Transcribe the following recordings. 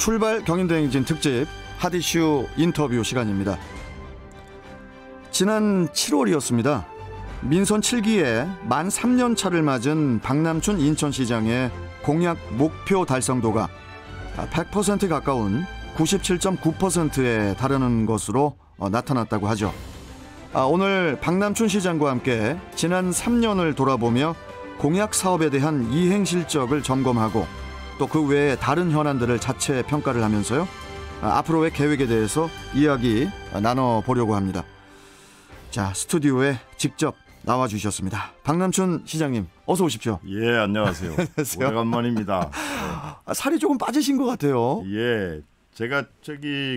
출발 경인대행진 특집 핫이슈 인터뷰 시간입니다. 지난 7월이었습니다. 민선 7기에 만 3년 차를 맞은 박남춘 인천시장의 공약 목표 달성도가 100% 가까운 97.9%에 달하는 것으로 나타났다고 하죠. 오늘 박남춘 시장과 함께 지난 3년을 돌아보며 공약 사업에 대한 이행 실적을 점검하고 또 그 외에 다른 현안들을 자체 평가를 하면서요, 앞으로의 계획에 대해서 이야기 나눠보려고 합니다. 자, 스튜디오에 직접 나와주셨습니다. 박남춘 시장님, 어서 오십시오. 예, 안녕하세요. 안녕하세요. 오래간만입니다. 살이 조금 빠지신 것 같아요. 예, 제가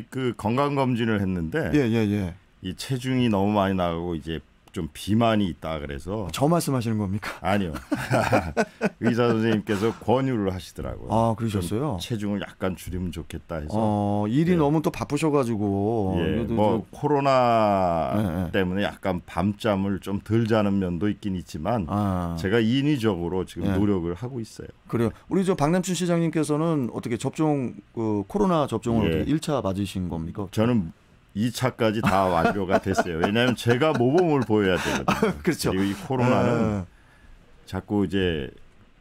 그 건강검진을 했는데 예. 이 체중이 너무 많이 나가고 이제 좀 비만이 있다 그래서. 저 말씀하시는 겁니까? 아니요. 의사 선생님께서 권유를 하시더라고요. 아, 그러셨어요? 체중을 약간 줄이면 좋겠다 해서. 일이 너무 또 바쁘셔가지고. 예, 뭐 코로나 때문에 약간 밤잠을 좀 덜 자는 면도 있긴 있지만 제가 인위적으로 지금 노력을 하고 있어요. 그래요. 우리 저 박남춘 시장님께서는 어떻게 코로나 접종을 어떻게 1차 맞으신 겁니까? 저는 2차까지 다 완료가 됐어요. 왜냐하면 제가 모범을 보여야 되거든요. 그렇죠. 그리고 이 코로나는 자꾸 이제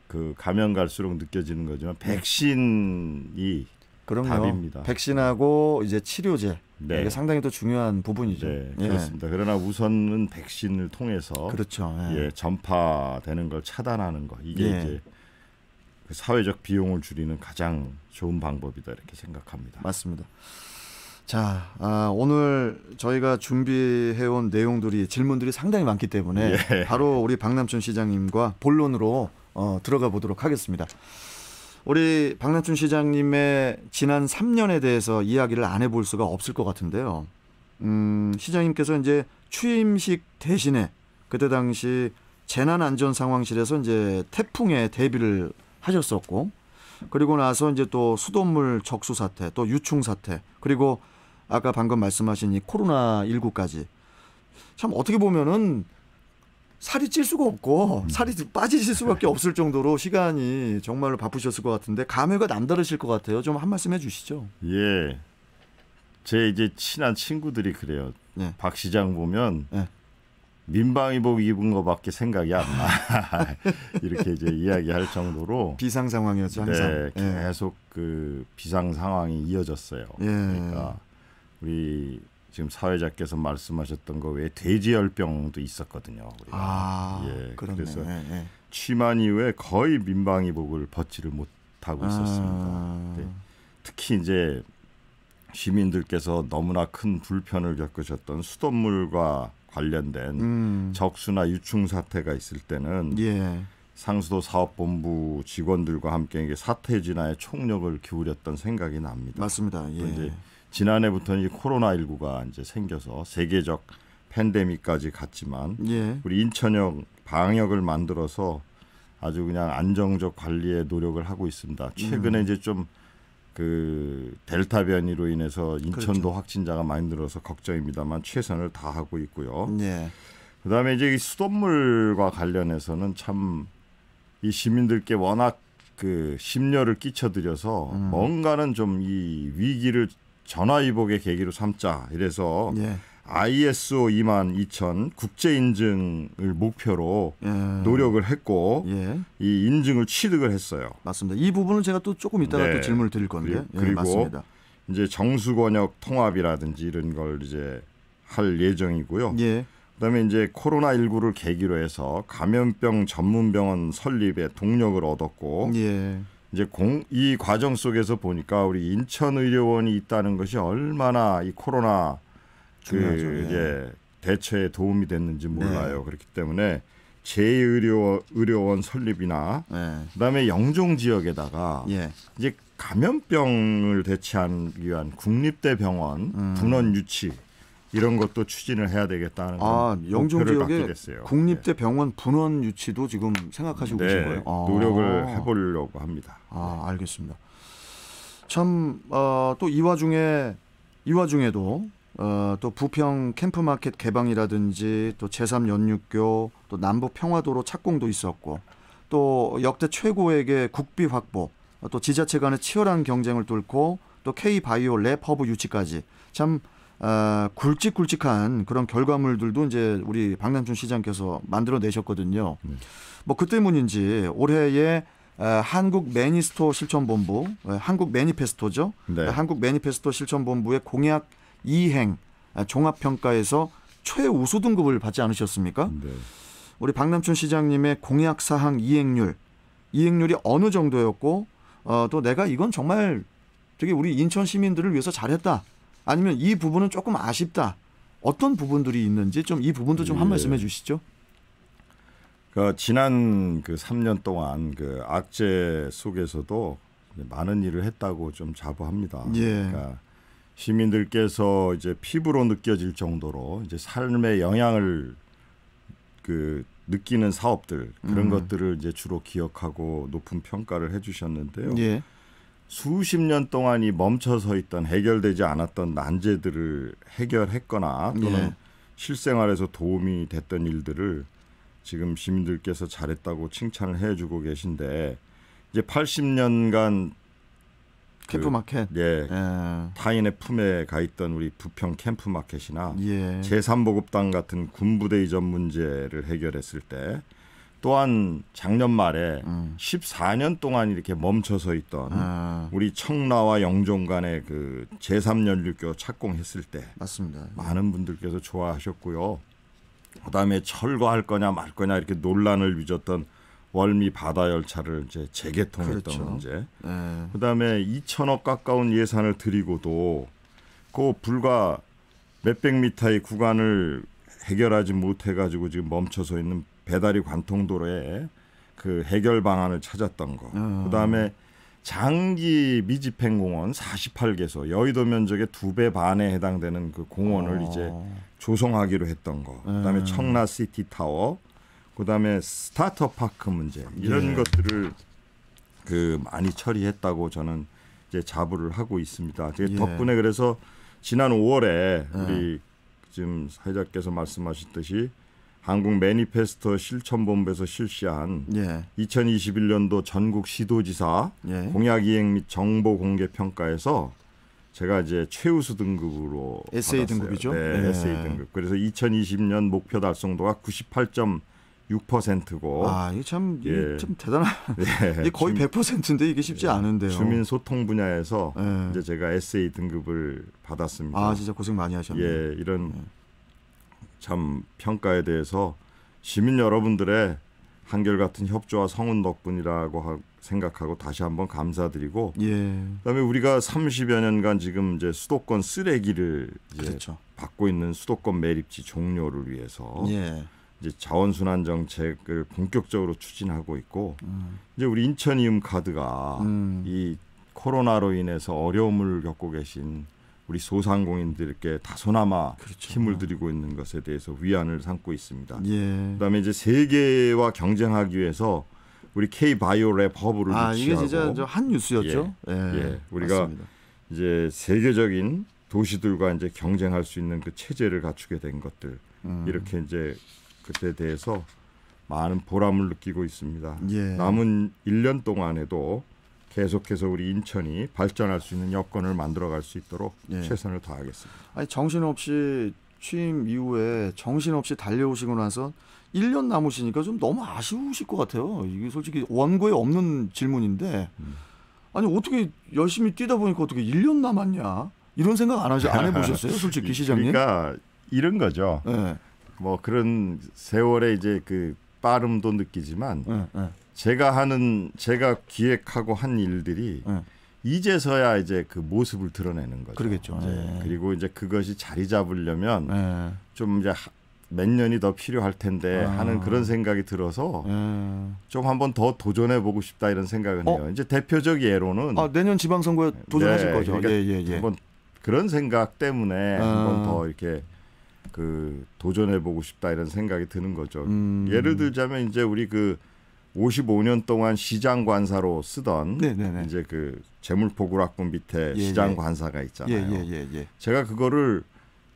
그 가면 갈수록 느껴지는 거지만 백신이 답입니다. 백신하고 이제 치료제, 네. 이게 상당히 또 중요한 부분이죠. 네, 그렇습니다. 그러나 우선은 백신을 통해서 그렇죠. 전파되는 걸 차단하는 거, 이게 이제 그 사회적 비용을 줄이는 가장 좋은 방법이다 이렇게 생각합니다. 맞습니다. 자, 오늘 저희가 준비해온 내용들이, 질문들이 상당히 많기 때문에 바로 우리 박남춘 시장님과 본론으로 들어가 보도록 하겠습니다. 우리 박남춘 시장님의 지난 3년에 대해서 이야기를 안 해볼 수가 없을 것 같은데요. 시장님께서 이제 취임식 대신에 그때 당시 재난안전상황실에서 이제 태풍에 대비를 하셨었고, 그리고 나서 이제 또 수돗물 적수 사태, 또 유충 사태, 그리고 아까 방금 말씀하신 이 코로나19까지 참 어떻게 보면은 살이 찔 수가 없고 살이 빠지실 수밖에 없을 정도로 시간이 정말로 바쁘셨을 것 같은데 감회가 남다르실 것 같아요. 좀 한 말씀 해주시죠. 예, 제 이제 친한 친구들이 그래요. 박 시장 보면 민방위복 입은 거밖에 생각이 안 나. 이렇게 이제 이야기할 정도로 비상 상황이었죠, 항상. 계속 그 비상 상황이 이어졌어요. 그러니까 우리 지금 사회자께서 말씀하셨던 거 외에 돼지열병도 있었거든요. 그래서 취임한 이후에 거의 민방위복을 벗지를 못하고 있었습니다. 특히 이제 시민들께서 너무나 큰 불편을 겪으셨던 수돗물과 관련된 적수나 유충 사태가 있을 때는 상수도 사업본부 직원들과 함께 이게 사태 진화에 총력을 기울였던 생각이 납니다. 맞습니다. 이제 지난해부터는 이 코로나19가 이제 생겨서 세계적 팬데믹까지 갔지만 우리 인천역 방역을 만들어서 아주 그냥 안정적 관리에 노력을 하고 있습니다. 최근에 이제 좀 그 델타 변이로 인해서 인천도 확진자가 많이 늘어서 걱정입니다만 최선을 다하고 있고요. 그다음에 이제 이 수돗물과 관련해서는 참 이 시민들께 워낙 그 심려를 끼쳐드려서 뭔가는 좀 이 위기를 전화위복의 계기로 삼자 이래서 ISO 22000 국제 인증을 목표로 노력을 했고 이 인증을 취득을 했어요. 맞습니다. 이 부분은 제가 또 조금 이따가 또 질문을 드릴 건데. 그리고 맞습니다. 이제 정수권역 통합이라든지 이런 걸 이제 할 예정이고요. 그다음에 이제 코로나19를 계기로 해서 감염병 전문병원 설립에 동력을 얻었고 이제 이 과정 속에서 보니까 우리 인천의료원이 있다는 것이 얼마나 이 코로나 대처에 도움이 됐는지 몰라요. 그렇기 때문에 제2의료원 설립이나 그다음에 영종 지역에다가 이제 감염병을 대체하기 위한 국립대병원 분원 유치 이런 것도 추진을 해야 되겠다는 영종 목표를 갖게 지역에 됐어요. 국립대병원 분원 유치도 지금 생각하시고 계신 거예요? 노력을 해보려고 합니다. 알겠습니다. 참 또 이 와중에도 또 부평 캠프마켓 개방이라든지 또 제3연육교 또 남북 평화도로 착공도 있었고 또 역대 최고액의 국비 확보 또 지자체 간의 치열한 경쟁을 뚫고 또 K바이오 랩 허브 유치까지 참 굵직굵직한 그런 결과물들도 이제 우리 박남춘 시장께서 만들어내셨거든요. 뭐 그 때문인지 올해의 한국 매니스토 실천본부, 한국 매니페스토죠. 네. 한국 매니페스토 실천본부의 공약 2행 종합평가에서 최우수 등급을 받지 않으셨습니까? 네. 우리 박남춘 시장님의 공약 사항 이행률이 어느 정도였고 또 내가 이건 정말 되게 우리 인천 시민들을 위해서 잘했다. 아니면 이 부분은 조금 아쉽다. 어떤 부분들이 있는지 좀 이 부분도 좀 한 말씀해 주시죠. 지난 그 3년 동안 그 악재 속에서도 많은 일을 했다고 좀 자부합니다. 예. 그러니까 시민들께서 이제 피부로 느껴질 정도로 이제 삶의 영향을 그 느끼는 사업들 그런 것들을 이제 주로 기억하고 높은 평가를 해주셨는데요. 예. 수십 년 동안 이 멈춰서 있던 해결되지 않았던 난제들을 해결했거나 또는 예. 실생활에서 도움이 됐던 일들을 지금 시민들께서 잘했다고 칭찬을 해주고 계신데 이제 80년간 캠프마켓. 예, 타인의 품에 가 있던 우리 부평 캠프마켓이나 제3보급당 같은 군부대 이전 문제를 해결했을 때 또한 작년 말에 14년 동안 이렇게 멈춰서 있던 우리 청라와 영종 간의 그 제3연륙교 착공했을 때 맞습니다. 많은 분들께서 좋아하셨고요. 그다음에 철거할 거냐 말 거냐 이렇게 논란을 빚었던 월미 바다 열차를 이제 재개통했던 그렇죠. 문제. 그다음에 2천억 가까운 예산을 들이고도 그 불과 몇백 미터의 구간을 해결하지 못해 가지고 지금 멈춰서 있는 배다리 관통도로에 그 해결 방안을 찾았던 거. 그다음에 장기 미집행공원 48개소 여의도 면적의 2배 반에 해당되는 그 공원을 이제 조성하기로 했던 거. 그다음에 청라 시티타워. 그다음에 스타트업 파크 문제 이런 것들을 그 많이 처리했다고 저는 이제 자부를 하고 있습니다. 덕분에 그래서 지난 5월에 우리 지금 사회자께서 말씀하셨듯이 한국 매니페스토 실천본부에서 실시한 2021년도 전국 시도지사 공약 이행 및 정보 공개 평가에서 제가 이제 최우수 등급으로 SA 받았어요. 등급이죠. 네, SA 등급. 그래서 2020년 목표 달성도가 98.6%고. 이게 참 대단한. 이게 거의 100%인데 이게 쉽지 않은데요. 주민 소통 분야에서 이제 제가 SA 등급을 받았습니다. 진짜 고생 많이 하셨네요. 이런 참 평가에 대해서 시민 여러분들의 한결같은 협조와 성원 덕분이라고 생각하고 다시 한번 감사드리고 그다음에 우리가 30여 년간 지금 이제 수도권 쓰레기를 이제 받고 있는 수도권 매립지 종료를 위해서 이제 자원순환 정책을 본격적으로 추진하고 있고 이제 우리 인천이음 카드가 이 코로나로 인해서 어려움을 겪고 계신 우리 소상공인들께 다소나마 힘을 들이고 있는 것에 대해서 위안을 삼고 있습니다. 그다음에 이제 세계와 경쟁하기 위해서 우리 K바이오랩 허브를 유치하고 이게 진짜 한 뉴스였죠. 우리가 맞습니다. 이제 세계적인 도시들과 이제 경쟁할 수 있는 그 체제를 갖추게 된 것들 이렇게 이제 그때 대해서 많은 보람을 느끼고 있습니다. 남은 1년 동안에도 계속해서 우리 인천이 발전할 수 있는 여건을 만들어갈 수 있도록 최선을 다하겠습니다. 정신없이 취임 이후에 정신없이 달려오시고 나서 1년 남으시니까 좀 너무 아쉬우실 것 같아요. 이게 솔직히 원고에 없는 질문인데 어떻게 열심히 뛰다 보니까 어떻게 1년 남았냐 이런 생각 안 해보셨어요? 솔직히 시장님. 그러니까 이런 거죠. 뭐 그런 세월의 이제 그 빠름도 느끼지만 제가 기획하고 한 일들이 이제서야 이제 그 모습을 드러내는 거죠. 그러겠죠. 그리고 이제 그것이 자리 잡으려면 좀 이제 몇 년이 더 필요할 텐데 하는 그런 생각이 들어서 좀 한번 더 도전해 보고 싶다 이런 생각은 해요. 이제 대표적 예로는 내년 지방선거에 도전하실 거죠. 그러니까 한번 그런 생각 때문에 한번 더 이렇게 그 도전해 보고 싶다 이런 생각이 드는 거죠. 예를 들자면 이제 우리 그 55년 동안 시장 관사로 쓰던 이제 그 재물포구락군 밑에 시장 관사가 있잖아요. 제가 그거를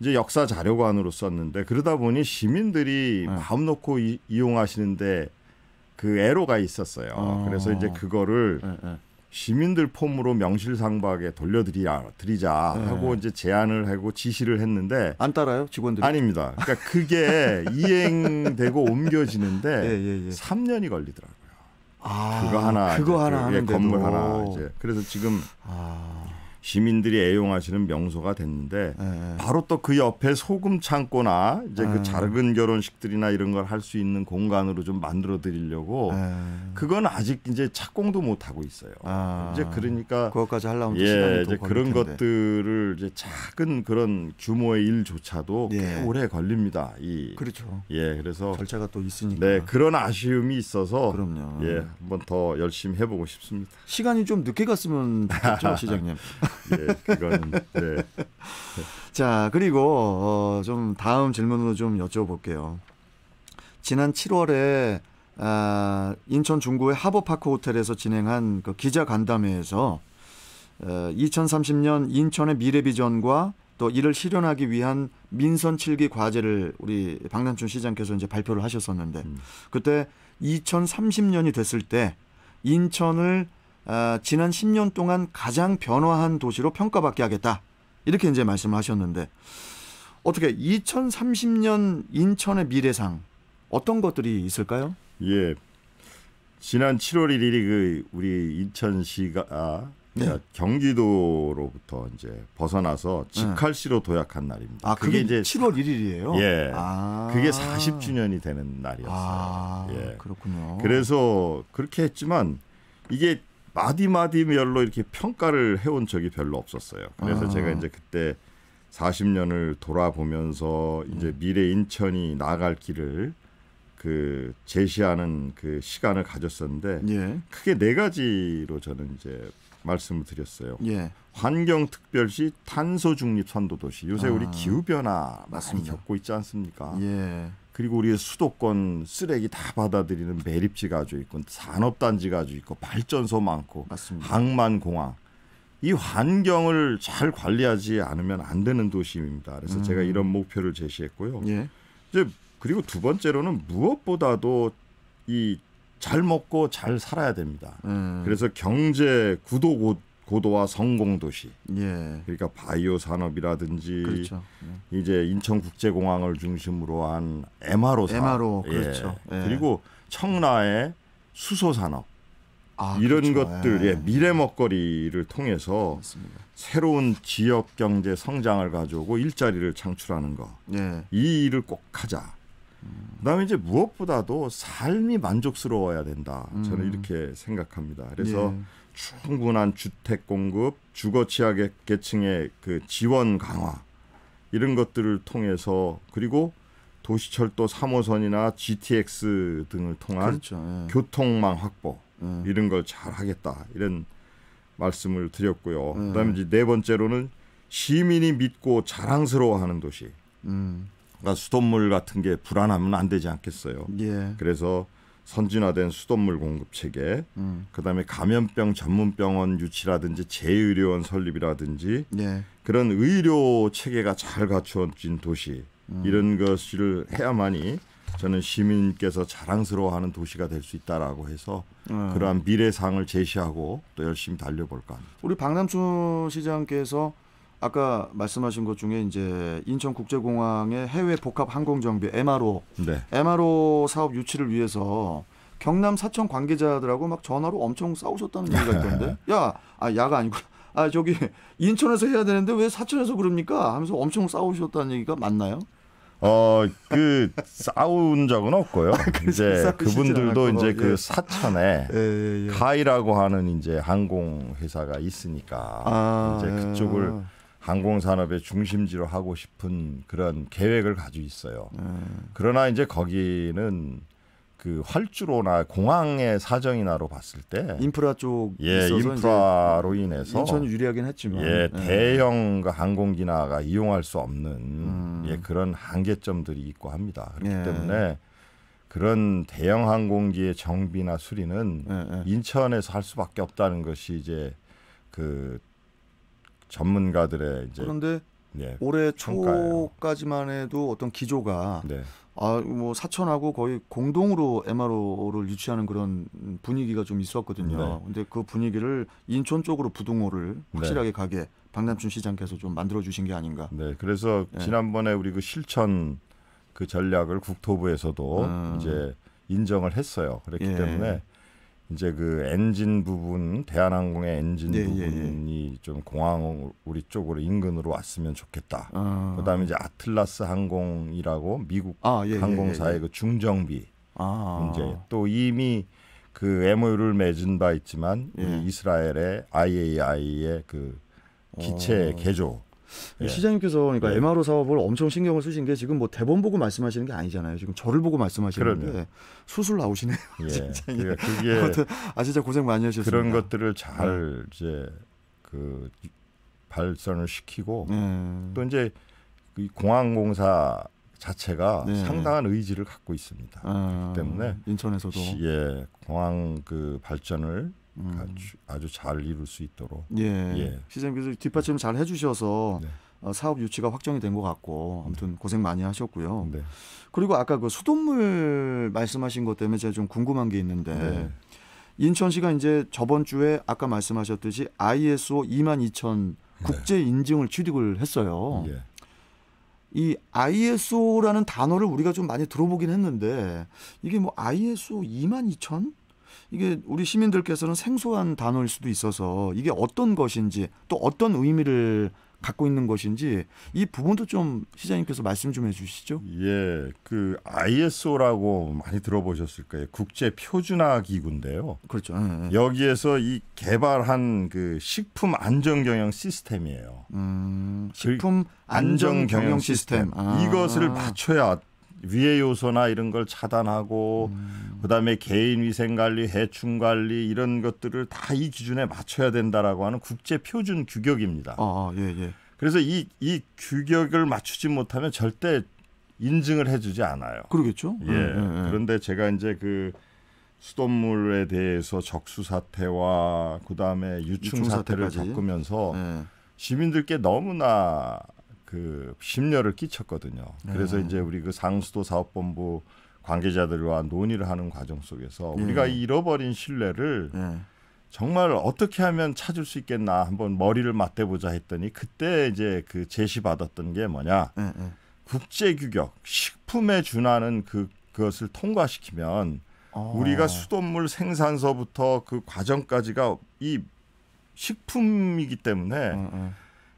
이제 역사 자료관으로 썼는데 그러다 보니 시민들이 마음 놓고 이용하시는데 그 애로가 있었어요. 그래서 이제 그거를 시민들 폼으로 명실상부하게 돌려드리자 하고 이제 제안을 하고 지시를 했는데 안 따라요, 직원들이? 아닙니다. 그러니까 그게 이행되고 옮겨지는데 3년이 걸리더라고요. 그거 하나 하는데도. 건물 하나 이제. 그래서 지금 시민들이 애용하시는 명소가 됐는데 바로 또 그 옆에 소금 창고나 이제 그 작은 결혼식들이나 이런 걸 할 수 있는 공간으로 좀 만들어 드리려고 그건 아직 이제 착공도 못 하고 있어요. 이제 그러니까 그것까지 하려면 시간이 이제 그런 것들을 이제 작은 그런 규모의 일조차도 꽤 오래 걸립니다. 그렇죠. 그래서 절차가 또 있으니까. 네, 그런 아쉬움이 있어서 그럼요. 한번 더 열심히 해보고 싶습니다. 시간이 좀 늦게 갔으면 좋겠죠, 시장님. 그건 네. 자, 그리고 좀 다음 질문으로 좀 여쭤볼게요. 지난 7월에 인천 중구의 하버파크 호텔에서 진행한 그 기자 간담회에서 2030년 인천의 미래 비전과 또 이를 실현하기 위한 민선 7기 과제를 우리 박남춘 시장께서 이제 발표를 하셨었는데 그때 2030년이 됐을 때 인천을 지난 10년 동안 가장 변화한 도시로 평가받게 하겠다. 이렇게 이제 말씀을 하셨는데 어떻게 2030년 인천의 미래상 어떤 것들이 있을까요? 지난 7월 1일이 그 우리 인천시가 경기도로부터 이제 벗어나서 직할시로 도약한 날입니다. 그게 이제 7월 1일이에요? 그게 40주년이 되는 날이었어요. 그렇군요. 그래서 그렇게 했지만 이게 마디마디별로 이렇게 평가를 해온 적이 별로 없었어요. 그래서 제가 이제 그때 40년을 돌아보면서 이제 미래 인천이 나아갈 길을 그 제시하는 그 시간을 가졌었는데 크게 4가지로 저는 이제 말씀을 드렸어요. 환경특별시 탄소중립선도도시. 요새 우리 기후변화 많이 겪고 있지 않습니까? 그리고 우리 수도권 쓰레기 다 받아들이는 매립지 가지고 있고 산업단지 가지고 있고 발전소 많고 맞습니다. 항만공항. 이 환경을 잘 관리하지 않으면 안 되는 도시입니다. 그래서 제가 이런 목표를 제시했고요. 이제 그리고 두 번째로는 무엇보다도 이 잘 먹고 잘 살아야 됩니다. 그래서 경제 고도화 성공 도시. 그러니까 바이오 산업이라든지 그렇죠. 이제 인천국제공항을 중심으로 한 MRO 그렇죠. 그리고 청라의 수소 산업. 이런 것들 미래 먹거리를 통해서 맞습니다. 새로운 지역 경제 성장을 가져오고 일자리를 창출하는 거. 이 일을 꼭 하자. 그다음에 이제 무엇보다도 삶이 만족스러워야 된다. 저는 이렇게 생각합니다. 그래서 충분한 주택 공급, 주거 취약계층의 그 지원 강화 이런 것들을 통해서 그리고 도시철도 3호선이나 GTX 등을 통한 교통망 확보 이런 걸 잘 하겠다. 이런 말씀을 드렸고요. 그다음에 이제 4번째로는 시민이 믿고 자랑스러워하는 도시. 그러니까 수돗물 같은 게 불안하면 안 되지 않겠어요. 그래서 선진화된 수돗물 공급 체계, 그다음에 감염병 전문병원 유치라든지 재의료원 설립이라든지 그런 의료 체계가 잘 갖춰진 도시 이런 것을 해야만이 저는 시민께서 자랑스러워하는 도시가 될 수 있다라고 해서 그러한 미래상을 제시하고 또 열심히 달려볼까 합니다. 우리 박남춘 시장께서 아까 말씀하신 것 중에 이제 인천국제공항의 해외 복합 항공정비 MRO 사업 유치를 위해서 경남 사천 관계자들하고 막 전화로 엄청 싸우셨다는 얘기가 있던데 야가 아니고 저기 인천에서 해야 되는데 왜 사천에서 그럽니까 하면서 엄청 싸우셨다는 얘기가 맞나요? 그 싸운 적은 없고요. 이제 그분들도 이제 그 사천에 카이라고 하는 이제 항공 회사가 있으니까 이제 그쪽을 항공 산업의 중심지로 하고 싶은 그런 계획을 가지고 있어요. 그러나 이제 거기는 그 활주로나 공항의 사정이나로 봤을 때 인프라 쪽 인프라로 인해서 인천이 유리하긴 했지만 대형 항공기나가 이용할 수 없는 그런 한계점들이 있고 합니다. 그렇기 때문에 그런 대형 항공기의 정비나 수리는 인천에서 할 수밖에 없다는 것이 이제 그 전문가들의 이제 그런데 올해 평가예요. 초까지만 해도 어떤 기조가 뭐 사천하고 거의 공동으로 MRO를 유치하는 그런 분위기가 좀 있었거든요. 네. 근데 그 분위기를 인천 쪽으로 부동호를 확실하게 네. 가게 박남춘 시장께서 좀 만들어 주신 게 아닌가. 네, 그래서 지난번에 우리 그 실천 그 전략을 국토부에서도 이제 인정을 했어요. 그렇기 때문에 이제 그 엔진 부분, 대한항공의 엔진 부분이 좀 공항 우리 쪽으로 인근으로 왔으면 좋겠다. 그다음에 이제 아틀라스 항공이라고 미국 항공사의 그 중정비 문제, 또 이미 그 MOU를 맺은 바 있지만 우리 이스라엘의 IAI의 그 기체 개조. 시장님께서 그러니까 MRO 사업을 엄청 신경을 쓰신 게 지금 뭐 대본 보고 말씀하시는 게 아니잖아요. 지금 저를 보고 말씀하시는데 수술 나오시네요. 그게 진짜 고생 많이 하셨습니다. 그런 것들을 잘 이제 그 발전을 시키고 또 이제 이 공항공사 자체가 상당한 의지를 갖고 있습니다. 그렇기 때문에 인천에서도 공항 그 발전을 아주 잘 이룰 수 있도록 시장님께서 뒷받침 잘 해주셔서 사업 유치가 확정이 된 것 같고 아무튼 고생 많이 하셨고요. 그리고 아까 그 수돗물 말씀하신 것 때문에 제가 좀 궁금한 게 있는데 인천시가 이제 저번 주에 아까 말씀하셨듯이 ISO 22000 국제 인증을 취득을 했어요. 이 ISO라는 단어를 우리가 좀 많이 들어보긴 했는데 이게 뭐 ISO 22000? 이게 우리 시민들께서는 생소한 단어일 수도 있어서 이게 어떤 것인지 또 어떤 의미를 갖고 있는 것인지 이 부분도 좀 시장님께서 말씀 좀 해주시죠. 그 ISO라고 많이 들어보셨을 거예요. 국제 표준화 기구인데요. 그렇죠. 여기에서 이 개발한 그 식품 안전 경영 시스템이에요. 식품 안전 경영 시스템. 이것을 맞춰야 위해 요소나 이런 걸 차단하고 그다음에 개인 위생 관리, 해충 관리 이런 것들을 다 이 기준에 맞춰야 된다라고 하는 국제 표준 규격입니다. 그래서 이 규격을 맞추지 못하면 절대 인증을 해주지 않아요. 그러겠죠. 그런데 제가 이제 그 수돗물에 대해서 적수 사태와 그다음에 유충 사태를 겪으면서 시민들께 너무나 그 심려를 끼쳤거든요. 그래서 이제 우리 그 상수도 사업본부 관계자들과 논의를 하는 과정 속에서 우리가 잃어버린 신뢰를 정말 어떻게 하면 찾을 수 있겠나 한번 머리를 맞대보자 했더니 그때 이제 그 제시받았던 게 뭐냐 국제 규격 식품에 준하는 그것을 통과시키면 우리가 수돗물 생산서부터 그 과정까지가 이 식품이기 때문에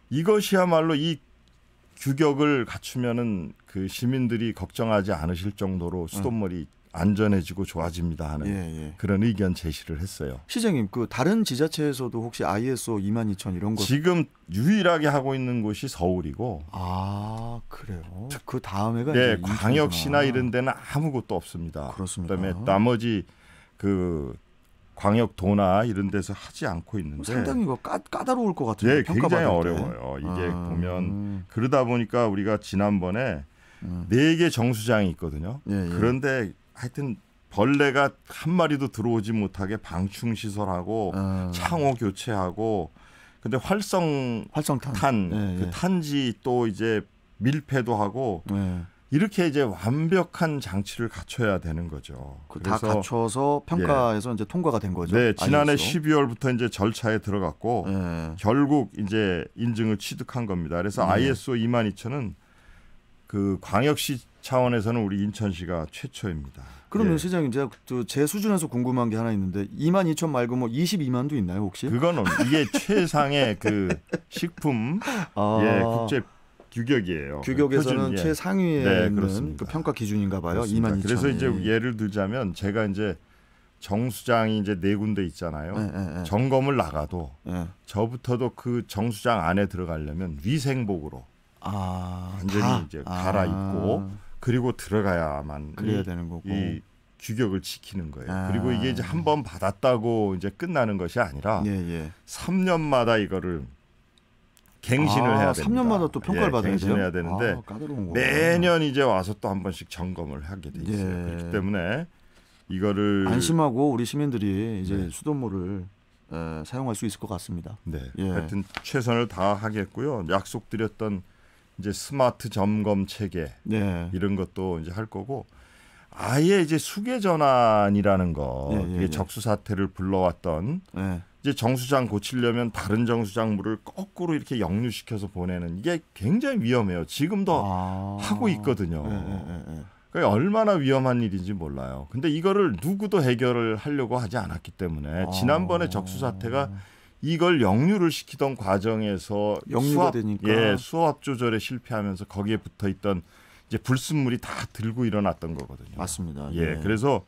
이것이야말로 이 규격을 갖추면은 그 시민들이 걱정하지 않으실 정도로 수돗물이 안전해지고 좋아집니다 하는 그런 의견 제시를 했어요. 시장님, 그 다른 지자체에서도 혹시 ISO 22000 이런 거 지금 유일하게 하고 있는 곳이 서울이고. 그래요. 그 다음에가 이제 광역시나 이런 데는 아무것도 없습니다. 그렇습니다. 그다음에 나머지 그 광역도나 이런 데서 하지 않고 있는데 상당히 까다로울 것 같아요. 굉장히 어려워요. 이게 보면 그러다 보니까 우리가 지난번에 4개 정수장이 있거든요. 그런데 하여튼 벌레가 한 마리도 들어오지 못하게 방충 시설하고 창호 교체하고 근데 활성탄 그 탄지 또 이제 밀폐도 하고 이렇게 이제 완벽한 장치를 갖춰야 되는 거죠. 다 갖춰서 평가에서 이제 통과가 된 거죠. 네, 지난해 12월부터 이제 절차에 들어갔고 결국 이제 인증을 취득한 겁니다. 그래서 ISO 22000은 그 광역시 차원에서는 우리 인천시가 최초입니다. 그러면 시장님 제가 제 수준에서 궁금한 게 하나 있는데 22000 말고 뭐 22만도 있나요 혹시? 그거는 이게 최상의 그 식품 국제 규격이에요. 규격에서는 표준, 최상위에 있는 그 평가 기준인가 봐요. 22000. 그래서 이제 예를 들자면 제가 이제 정수장이 이제 4군데 있잖아요. 점검을 나가도 저부터도 그 정수장 안에 들어가려면 위생복으로 완전히 이제 갈아입고 그리고 들어가야만 그래야 되는 거고 이 규격을 지키는 거예요. 그리고 이게 이제 한 번 받았다고 이제 끝나는 것이 아니라 3년마다 이거를 갱신을 해야 됩니다. 3년마다 또 평가를 받아야 돼요? 갱신해야 되는데 매년 이제 와서 또 한 번씩 점검을 하게 돼 있어요. 그렇기 때문에 이거를 안심하고 우리 시민들이 이제 수돗물을 사용할 수 있을 것 같습니다. 하여튼 최선을 다하겠고요. 약속드렸던 이제 스마트 점검 체계 네. 이런 것도 이제 할 거고 아예 이제 수계 전환이라는 거 이게 적수 사태를 불러왔던 이제 정수장 고치려면 다른 정수장 물을 거꾸로 이렇게 역류시켜서 보내는 이게 굉장히 위험해요. 지금도 하고 있거든요. 그러니까 얼마나 위험한 일인지 몰라요. 근데 이거를 누구도 해결을 하려고 하지 않았기 때문에 지난번에 적수 사태가 이걸 역류를 시키던 과정에서 수압 조절에 실패하면서 거기에 붙어 있던 이제 불순물이 다 들고 일어났던 거거든요. 맞습니다. 예, 그래서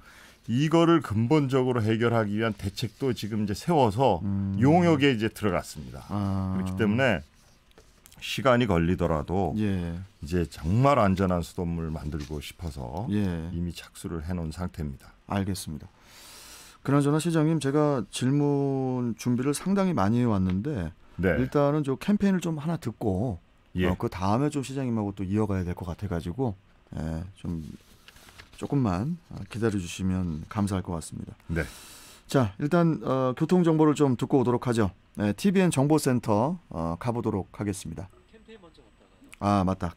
이거를 근본적으로 해결하기 위한 대책도 지금 이제 세워서 용역에 이제 들어갔습니다. 그렇기 때문에 시간이 걸리더라도 이제 정말 안전한 수돗물 만들고 싶어서 이미 착수를 해놓은 상태입니다. 알겠습니다. 그나저나 시장님 제가 질문 준비를 상당히 많이 해왔는데 일단은 저 캠페인을 좀 하나 듣고 그 다음에 좀 시장님하고 또 이어가야 될 것 같아가지고 좀 조금만 기다려주시면 감사할 것 같습니다. 네. 자 일단 교통 정보를 좀 듣고 오도록 하죠. TVN 정보센터 가보도록 하겠습니다. 캠페인 먼저 갔다가요? 맞다.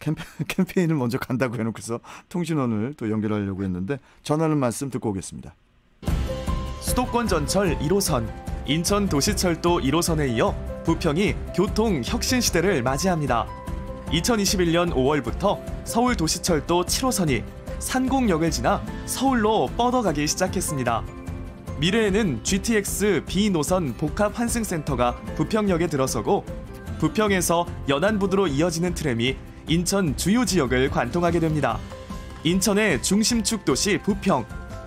캠페인을 먼저 간다고 해놓고서 통신원을 또 연결하려고 했는데 전하는 말씀 듣고 오겠습니다. 수도권 전철 1호선, 인천 도시철도 1호선에 이어 부평이 교통 혁신 시대를 맞이합니다. 2021년 5월부터 서울 도시철도 7호선이 산곡역을 지나 서울로 뻗어가기 시작했습니다. 미래에는 GTX B 노선 복합 환승센터가 부평역에 들어서고 부평에서 연안부두로 이어지는 트램이 인천 주요 지역을 관통하게 됩니다. 인천의 중심축 도시 부평,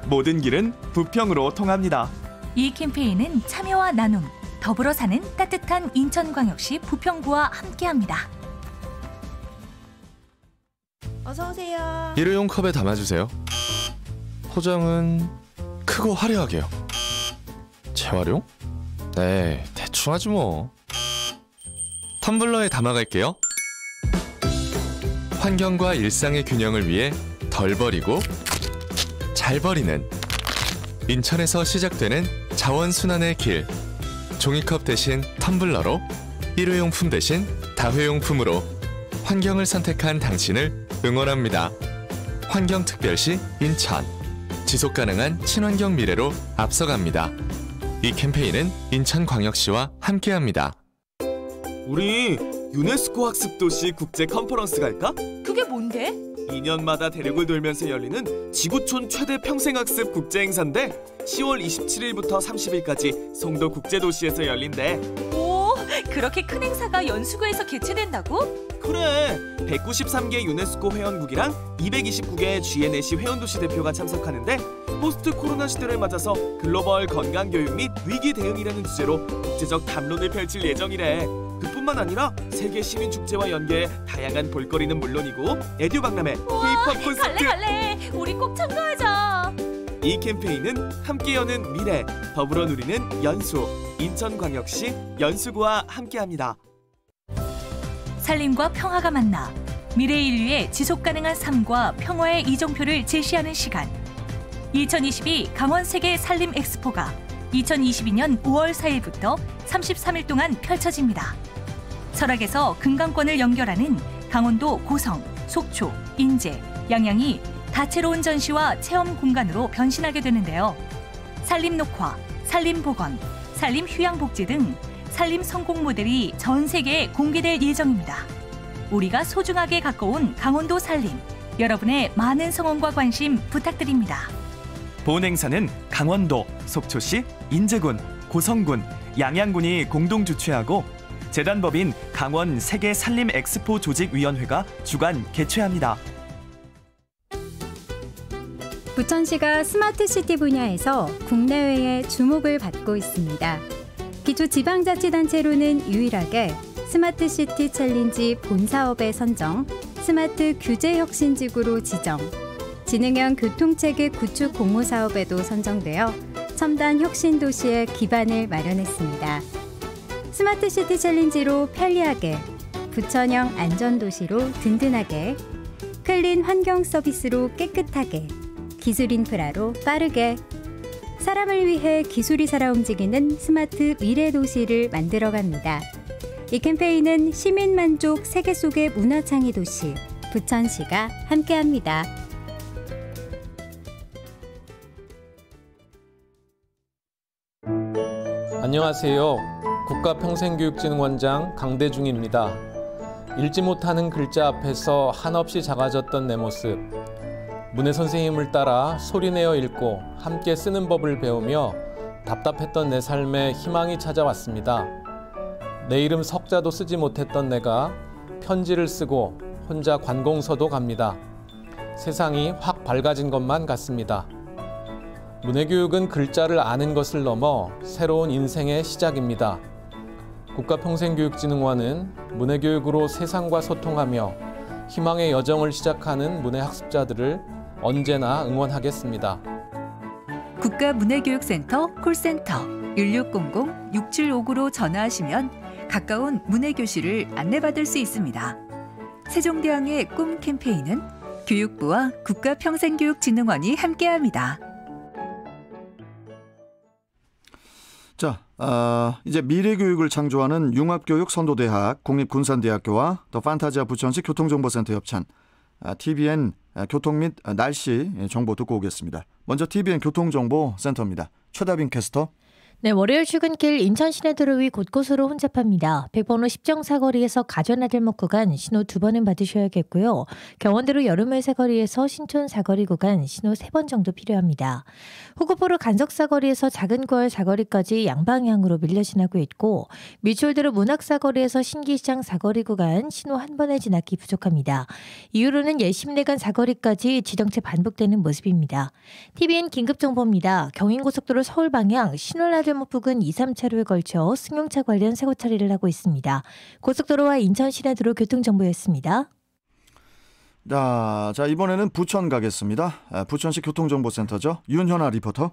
모든 길은 부평으로 통합니다. 이 캠페인은 참여와 나눔, 더불어 사는 따뜻한 인천광역시 부평구와 함께합니다. 어서 오세요. 일회용 컵에 담아주세요. 포장은 크고 화려하게요. 재활용? 네, 대충 하지 뭐. 텀블러에 담아갈게요. 환경과 일상의 균형을 위해 덜 버리고 잘 버리는 인천에서 시작되는 자원순환의 길. 종이컵 대신 텀블러로, 일회용품 대신 다회용품으로 환경을 선택한 당신을 응원합니다. 환경특별시 인천. 지속가능한 친환경 미래로 앞서갑니다. 이 캠페인은 인천광역시와 함께합니다. 우리 유네스코 학습도시 국제 컨퍼런스 갈까? 그게 뭔데? 2년마다 대륙을 돌면서 열리는 지구촌 최대 평생학습 국제행사인데 10월 27일부터 30일까지 송도 국제도시에서 열린대. 오, 그렇게 큰 행사가 연수구에서 개최된다고? 그래, 193개 유네스코 회원국이랑 229개 GNLC 회원도시 대표가 참석하는데 포스트 코로나 시대를 맞아서 글로벌 건강교육 및 위기 대응이라는 주제로 국제적 담론을 펼칠 예정이래. 그뿐만 아니라 세계 시민축제와 연계해 다양한 볼거리는 물론이고 에듀 박람회, K-POP 콘서트. 갈래. 우리 꼭 참가하자. 이 캠페인은 함께 여는 미래, 더불어 누리는 연수, 인천광역시 연수구와 함께합니다. 살림과 평화가 만나 미래 인류의 지속가능한 삶과 평화의 이정표를 제시하는 시간. 2022 강원 세계 산림 엑스포가 2022년 5월 4일부터 33일 동안 펼쳐집니다. 설악에서 금강권을 연결하는 강원도 고성, 속초, 인제, 양양이 다채로운 전시와 체험 공간으로 변신하게 되는데요. 산림 녹화, 산림 복원, 산림 휴양복지 등 산림 성공 모델이 전 세계에 공개될 예정입니다. 우리가 소중하게 가까운 강원도 산림, 여러분의 많은 성원과 관심 부탁드립니다. 본 행사는 강원도, 속초시, 인제군, 고성군, 양양군이 공동 주최하고 재단법인 강원 세계 산림 엑스포 조직위원회가 주관 개최합니다. 부천시가 스마트시티 분야에서 국내외의 주목을 받고 있습니다. 기초지방자치단체로는 유일하게 스마트시티 챌린지 본사업의 선정, 스마트 규제혁신지구로 지정, 지능형 교통체계 구축 공모사업에도 선정되어 첨단 혁신도시의 기반을 마련했습니다. 스마트시티 챌린지로 편리하게, 부천형 안전도시로 든든하게, 클린 환경 서비스로 깨끗하게, 기술 인프라로 빠르게, 사람을 위해 기술이 살아 움직이는 스마트 미래 도시를 만들어갑니다. 이 캠페인은 시민만족 세계 속의 문화창의 도시 부천시가 함께합니다. 안녕하세요. 국가평생교육진흥원장 강대중입니다. 읽지 못하는 글자 앞에서 한없이 작아졌던 내 모습. 문혜 선생님을 따라 소리내어 읽고 함께 쓰는 법을 배우며 답답했던 내 삶에 희망이 찾아왔습니다. 내 이름 석자도 쓰지 못했던 내가 편지를 쓰고 혼자 관공서도 갑니다. 세상이 확 밝아진 것만 같습니다. 문해교육은 글자를 아는 것을 넘어 새로운 인생의 시작입니다. 국가평생교육진흥원은 문해교육으로 세상과 소통하며 희망의 여정을 시작하는 문해학습자들을 언제나 응원하겠습니다. 국가문해교육센터 콜센터 1600-6759로 전화하시면 가까운 문해교실을 안내받을 수 있습니다. 세종대왕의 꿈 캠페인은 교육부와 국가평생교육진흥원이 함께합니다. 자, 이제 미래교육을 창조하는 융합교육 선도대학 국립군산대학교와 더 판타지아 부천시 교통정보센터 협찬 TBN 교통 및 날씨 정보 듣고 오겠습니다. 먼저 TBN 교통정보센터입니다. 최다빈 캐스터. 네, 월요일 출근길 인천 시내도로 위 곳곳으로 혼잡합니다. 100번호 10정 사거리에서 가전아들목 구간 신호 2번은 받으셔야겠고요. 경원대로 여름의 사거리에서 신촌 사거리 구간 신호 3번 정도 필요합니다. 호구포로 간석 사거리에서 작은 구월 사거리까지 양방향으로 밀려 지나고 있고 밀초대로 문학 사거리에서 신기시장 사거리 구간 신호 1번의 지나기 부족합니다. 이후로는 예심내간 사거리까지 지정체 반복되는 모습입니다. TVN 긴급정보입니다. 경인고속도로 서울 방향 신월나들목 부근 2, 3차로에 걸쳐 승용차 관련 사고 처리를 하고 있습니다. 고속도로와 인천 시내도로 교통정보였습니다. 자, 이번에는 부천 가겠습니다. 부천시 교통정보센터죠. 윤현아 리포터.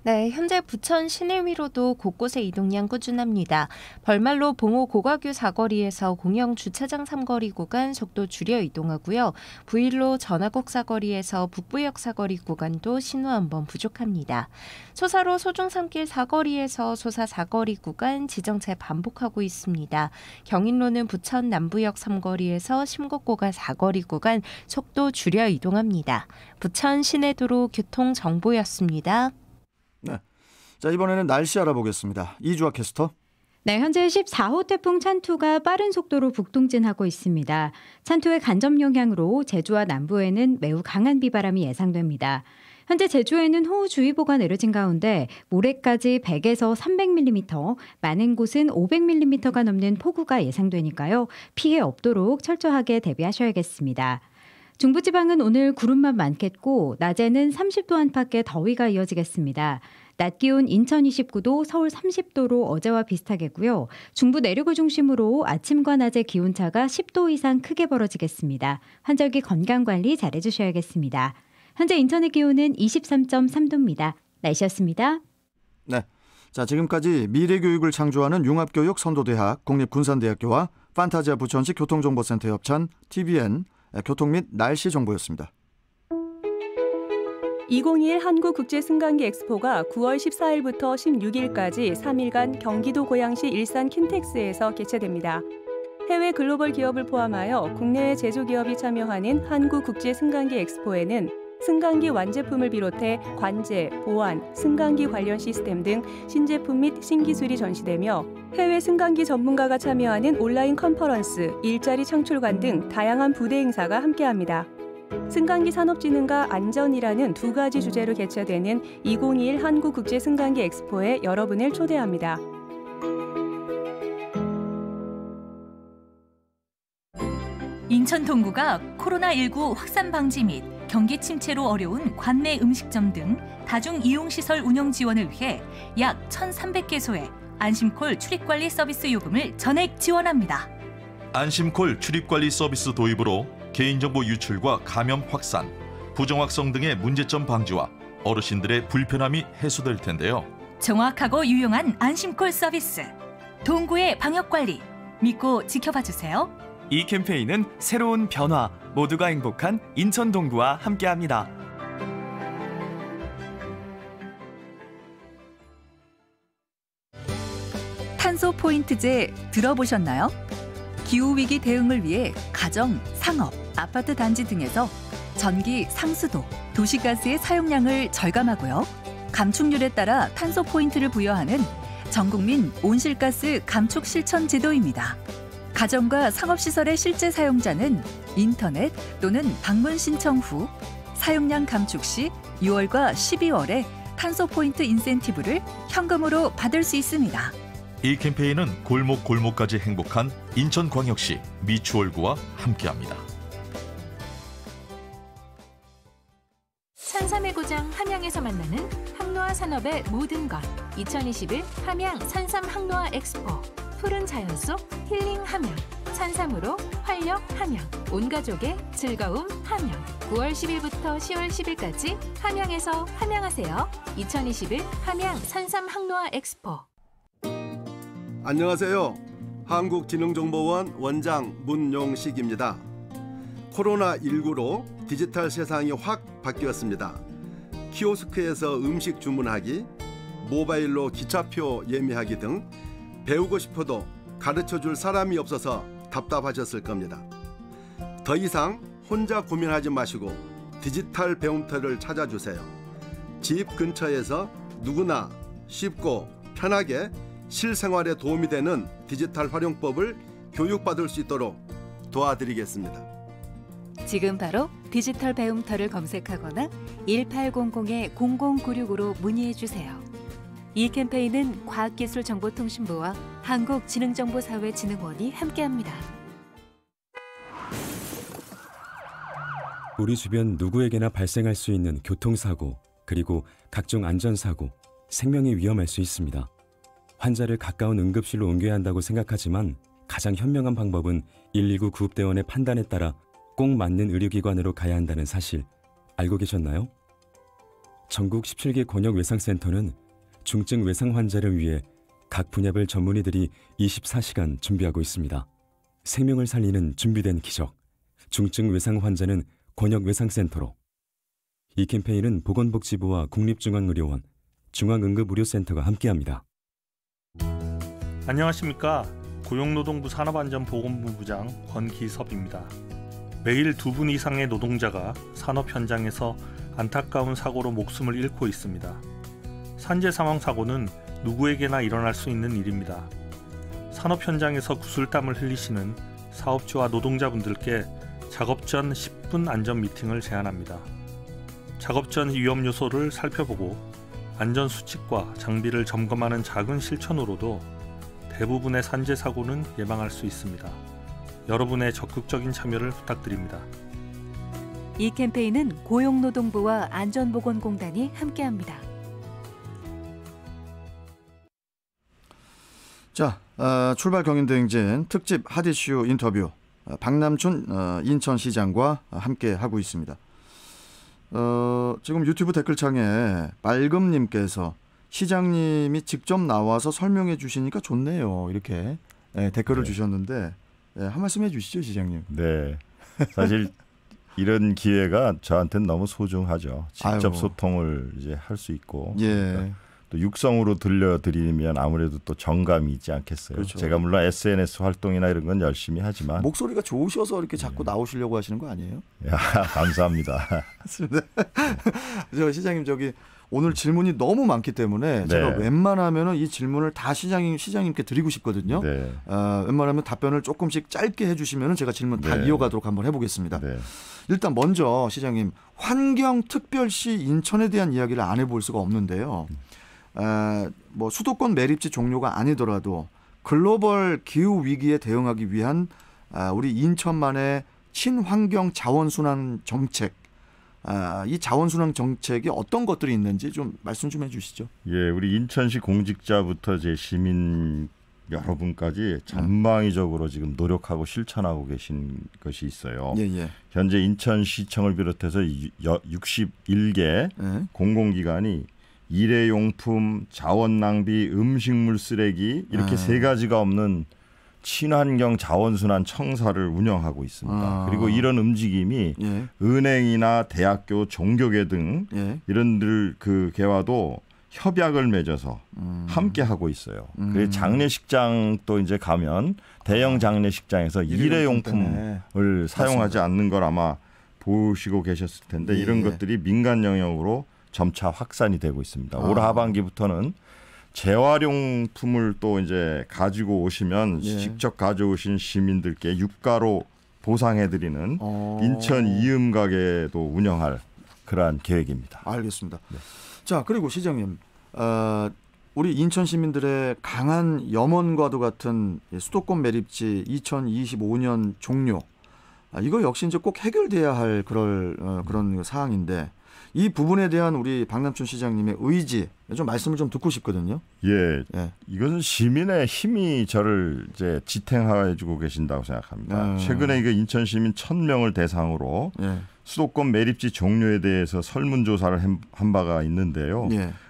네, 현재 부천 시내 위로도 곳곳에 이동량 꾸준합니다. 벌말로 봉호 고가교 사거리에서 공영 주차장 3거리 구간 속도 줄여 이동하고요. 부일로 전화곡 사거리에서 북부역 사거리 구간도 신호 한 번 부족합니다. 소사로 소중삼길 사거리에서 소사 사거리 구간 지정체 반복하고 있습니다. 경인로는 부천 남부역 3거리에서 심곡고가 사거리 구간 속도 줄여 이동합니다. 부천 시내도로 교통정보였습니다. 네. 자, 이번에는 날씨 알아보겠습니다. 이주아 캐스터. 네, 현재 14호 태풍 찬투가 빠른 속도로 북동진하고 있습니다. 찬투의 간접 영향으로 제주와 남부에는 매우 강한 비바람이 예상됩니다. 현재 제주에는 호우주의보가 내려진 가운데 모레까지 100에서 300mm, 많은 곳은 500mm가 넘는 폭우가 예상되니까요. 피해 없도록 철저하게 대비하셔야겠습니다. 중부지방은 오늘 구름만 많겠고 낮에는 30도 안팎의 더위가 이어지겠습니다. 낮 기온 인천 29도, 서울 30도로 어제와 비슷하겠고요. 중부 내륙을 중심으로 아침과 낮의 기온차가 10도 이상 크게 벌어지겠습니다. 환절기 건강관리 잘해주셔야겠습니다. 현재 인천의 기온은 23.3도입니다. 날씨였습니다. 네, 자 지금까지 미래교육을 창조하는 융합교육 선도대학 국립군산대학교와 판타지아 부천시 교통정보센터 협찬 TBN 교통 및 날씨 정보였습니다. 2021 한국국제승강기 엑스포가 9월 14일부터 16일까지 3일간 경기도 고양시 일산 킨텍스에서 개최됩니다. 해외 글로벌 기업을 포함하여 국내외 제조기업이 참여하는 한국국제승강기 엑스포에는 승강기 완제품을 비롯해 관제, 보안, 승강기 관련 시스템 등 신제품 및 신기술이 전시되며 해외 승강기 전문가가 참여하는 온라인 컨퍼런스, 일자리 창출관 등 다양한 부대 행사가 함께합니다. 승강기 산업진흥과 안전이라는 두 가지 주제로 개최되는 2021 한국국제승강기 엑스포에 여러분을 초대합니다. 인천 동구가 코로나19 확산 방지 및 경기 침체로 어려운 관내 음식점 등 다중 이용시설 운영 지원을 위해 약 1,300개소에 안심콜 출입관리 서비스 요금을 전액 지원합니다. 안심콜 출입관리 서비스 도입으로 개인정보 유출과 감염 확산, 부정확성 등의 문제점 방지와 어르신들의 불편함이 해소될 텐데요. 정확하고 유용한 안심콜 서비스, 동구의 방역관리, 믿고 지켜봐주세요. 이 캠페인은 새로운 변화, 모두가 행복한 인천 동구와 함께합니다. 탄소 포인트제 들어보셨나요? 기후위기 대응을 위해 가정, 상업, 아파트 단지 등에서 전기, 상수도, 도시가스의 사용량을 절감하고요. 감축률에 따라 탄소 포인트를 부여하는 전국민 온실가스 감축 실천 제도입니다. 가정과 상업시설의 실제 사용자는 인터넷 또는 방문 신청 후 사용량 감축 시 6월과 12월에 탄소 포인트 인센티브를 현금으로 받을 수 있습니다. 이 캠페인은 골목골목까지 행복한 인천광역시 미추홀구와 함께합니다. 산삼의 고장 함양에서 만나는 항노화 산업의 모든 것 2021 함양 산삼 항노화 엑스포 푸른 자연 속 힐링 함양 산삼으로 활력 함양 온 가족의 즐거움 함양 9월 10일부터 10월 10일까지 함양에서 함양하세요. 2021 함양 산삼 항노화 엑스포. 안녕하세요. 한국지능정보원 원장 문용식입니다. 코로나19로 디지털 세상이 확 바뀌었습니다. 키오스크에서 음식 주문하기, 모바일로 기차표 예매하기 등 배우고 싶어도 가르쳐줄 사람이 없어서 답답하셨을 겁니다. 더 이상 혼자 고민하지 마시고 디지털 배움터를 찾아주세요. 집 근처에서 누구나 쉽고 편하게 실생활에 도움이 되는 디지털 활용법을 교육받을 수 있도록 도와드리겠습니다. 지금 바로 디지털 배움터를 검색하거나 1800-0096으로 문의해주세요. 이 캠페인은 과학기술정보통신부와 한국지능정보사회진흥원이 함께합니다. 우리 주변 누구에게나 발생할 수 있는 교통사고, 그리고 각종 안전사고, 생명이 위험할 수 있습니다. 환자를 가까운 응급실로 옮겨야 한다고 생각하지만 가장 현명한 방법은 119 구급대원의 판단에 따라 꼭 맞는 의료기관으로 가야 한다는 사실 알고 계셨나요? 전국 17개 권역외상센터는 중증 외상 환자를 위해 각 분야별 전문의들이 24시간 준비하고 있습니다. 생명을 살리는 준비된 기적, 중증 외상 환자는 권역외상센터로. 이 캠페인은 보건복지부와 국립중앙의료원, 중앙응급의료센터가 함께합니다. 안녕하십니까. 고용노동부 산업안전보건본부장 권기섭입니다. 매일 2분 이상의 노동자가 산업 현장에서 안타까운 사고로 목숨을 잃고 있습니다. 산재 사망 사고는 누구에게나 일어날 수 있는 일입니다. 산업 현장에서 구슬땀을 흘리시는 사업주와 노동자분들께 작업 전 10분 안전 미팅을 제안합니다. 작업 전 위험 요소를 살펴보고 안전 수칙과 장비를 점검하는 작은 실천으로도 대부분의 산재 사고는 예방할 수 있습니다. 여러분의 적극적인 참여를 부탁드립니다. 이 캠페인은 고용노동부와 안전보건공단이 함께합니다. 자, 출발 경인대행진 특집 핫이슈 인터뷰 박남춘 인천시장과 함께 하고 있습니다. 지금 유튜브 댓글창에 빨금님께서 시장님이 직접 나와서 설명해 주시니까 좋네요. 이렇게 댓글을 주셨는데 한 말씀 해주시죠, 시장님. 네, 사실 이런 기회가 저한테는 너무 소중하죠. 직접 소통을 이제 할 수 있고, 그러니까 또 육성으로 들려드리면 아무래도 또 정감이 있지 않겠어요. 그렇죠. 제가 물론 SNS 활동이나 이런 건 열심히 하지만 목소리가 좋으셔서 이렇게 자꾸 나오시려고 하시는 거 아니에요? 야, 감사합니다. 저 시장님 오늘 질문이 너무 많기 때문에 제가 웬만하면은 이 질문을 다 시장님께 드리고 싶거든요. 웬만하면 답변을 조금씩 짧게 해주시면은 제가 질문 다 이어가도록 한번 해보겠습니다. 일단 먼저 시장님 환경특별시 인천에 대한 이야기를 안 해볼 수가 없는데요. 뭐 수도권 매립지 종료가 아니더라도 글로벌 기후 위기에 대응하기 위한 우리 인천만의 친환경 자원순환 정책. 이 자원순환 정책이 어떤 것들이 있는지 좀 말씀 좀 해주시죠. 예, 우리 인천시 공직자부터 제 시민 여러분까지 전방위적으로 지금 노력하고 실천하고 계신 것이 있어요. 현재 인천시청을 비롯해서 61개 공공기관이 일회용품, 자원낭비, 음식물 쓰레기 이렇게 세 가지가 없는 친환경 자원순환 청사를 운영하고 있습니다. 그리고 이런 움직임이 은행이나 대학교, 종교계 등 이런 그 개와도 협약을 맺어서 함께 하고 있어요. 그 장례식장 또 이제 가면 대형 장례식장에서 일회용품을 사용하지 않는 걸 아마 보시고 계셨을 텐데 이런 것들이 민간 영역으로 점차 확산이 되고 있습니다. 올 하반기부터는 재활용품을 또 이제 가지고 오시면 직접 가져오신 시민들께 유가로 보상해드리는 인천 이음 가게도 운영할 그러한 계획입니다. 알겠습니다. 네. 자, 그리고 시장님, 우리 인천 시민들의 강한 염원과도 같은 수도권 매립지 2025년 종료, 이거 역시 이제 꼭 해결돼야 할 그런 사항인데 이 부분에 대한 우리 박남춘 시장님의 의지 좀 말씀을 좀 듣고 싶거든요. 예, 이것은 시민의 힘이 저를 이제 지탱해주고 계신다고 생각합니다. 최근에 이거 인천 시민 1,000명을 대상으로 수도권 매립지 종료에 대해서 설문조사를 한 바가 있는데요.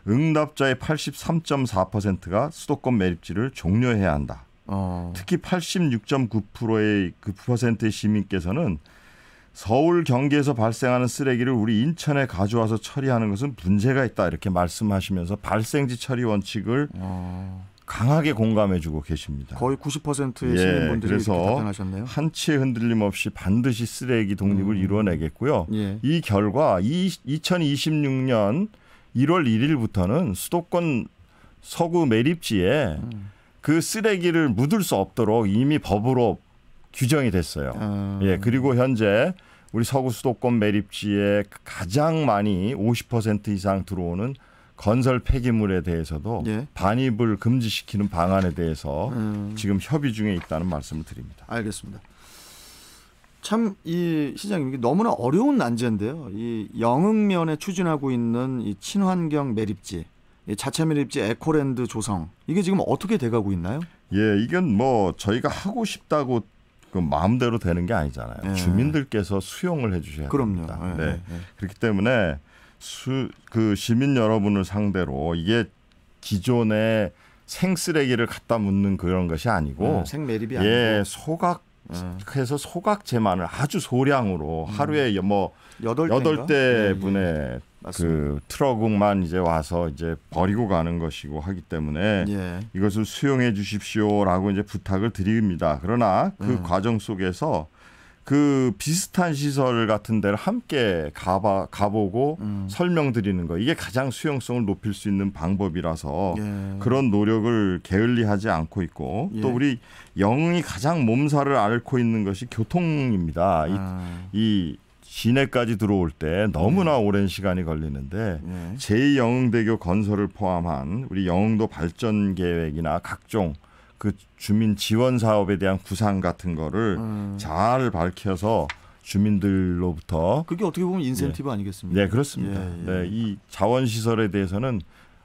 응답자의 83.4%가 수도권 매립지를 종료해야 한다. 특히 86.9%의 그 %의 시민께서는 서울 경기에서 발생하는 쓰레기를 우리 인천에 가져와서 처리하는 것은 문제가 있다 이렇게 말씀하시면서 발생지 처리 원칙을 강하게 공감해주고 계십니다. 거의 90%의 시민분들이 그래서 답변하셨네요. 한치의 흔들림 없이 반드시 쓰레기 독립을 이루어내겠고요. 이 결과 2026년 1월 1일부터는 수도권 서구 매립지에 그 쓰레기를 묻을 수 없도록 이미 법으로 규정이 됐어요. 그리고 현재 우리 서구 수도권 매립지에 가장 많이 50% 이상 들어오는 건설 폐기물에 대해서도 반입을 금지시키는 방안에 대해서 지금 협의 중에 있다는 말씀을 드립니다. 알겠습니다. 참 이 시장님 이게 너무나 어려운 난제인데요. 이 영흥면에 추진하고 있는 이 친환경 매립지, 이 자체 매립지 에코랜드 조성 이게 지금 어떻게 돼가고 있나요? 이건 뭐 저희가 하고 싶다고 그 마음대로 되는 게 아니잖아요. 주민들께서 수용을 해주셔야 됩니다. 그렇기 때문에 그 시민 여러분을 상대로 이게 기존의 생쓰레기를 갖다 묻는 그런 것이 아니고 생매립이 아니고 소각해서 소각재만을 아주 소량으로 하루에 뭐 8대 분의 그 트럭만 이제 와서 이제 버리고 가는 것이고 하기 때문에 이것을 수용해 주십시오라고 이제 부탁을 드립니다. 그러나 그 과정 속에서 그 비슷한 시설 같은 데를 함께 가보고 설명드리는 거 이게 가장 수용성을 높일 수 있는 방법이라서 그런 노력을 게을리하지 않고 있고 또 우리 영흥이 가장 몸살을 앓고 있는 것이 교통입니다. 이 시내까지 들어올 때 너무나 오랜 시간이 걸리는데 제2영흥대교 건설을 포함한 우리 영흥도 발전 계획이나 각종 그 주민 지원 사업에 대한 구상 같은 거를 잘 밝혀서 주민들로부터 그게 어떻게 보면 인센티브 아니겠습니까? 네, 그렇습니다. 이 자원 시설에 대해서는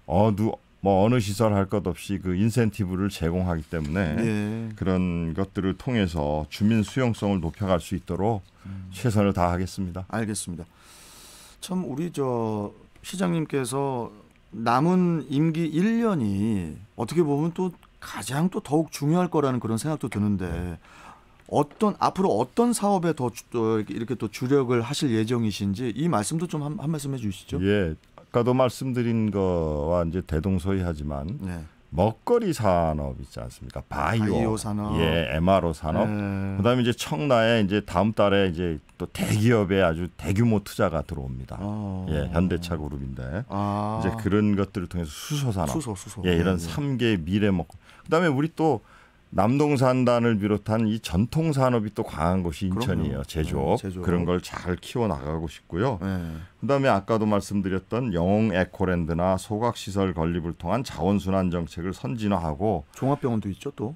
어느 시설 할 것 없이 그 인센티브를 제공하기 때문에 그런 것들을 통해서 주민 수용성을 높여갈 수 있도록 최선을 다하겠습니다. 알겠습니다. 참 우리 시장님께서 남은 임기 1년이 어떻게 보면 또 가장 또 더욱 중요할 거라는 그런 생각도 드는데 앞으로 어떤 사업에 더 이렇게 또 주력을 하실 예정이신지 이 말씀도 좀 한 말씀 해주시죠. 아까도 말씀드린 거와 이제 대동소이하지만 먹거리 산업 있지 않습니까? 바이오 산업, MRO 산업. 그다음에 이제 청라에 이제 다음 달에 이제 또 대기업의 아주 대규모 투자가 들어옵니다. 현대차 그룹인데 이제 그런 것들을 통해서 수소 산업, 이런 3개의 미래 먹고. 그다음에 우리 또 남동산단을 비롯한 이 전통 산업이 또 강한 곳이 인천이에요. 제조업. 그런 걸 잘 키워 나가고 싶고요. 그다음에 아까도 말씀드렸던 영흥 에코랜드나 소각시설 건립을 통한 자원순환 정책을 선진화하고 종합병원도 있죠 또.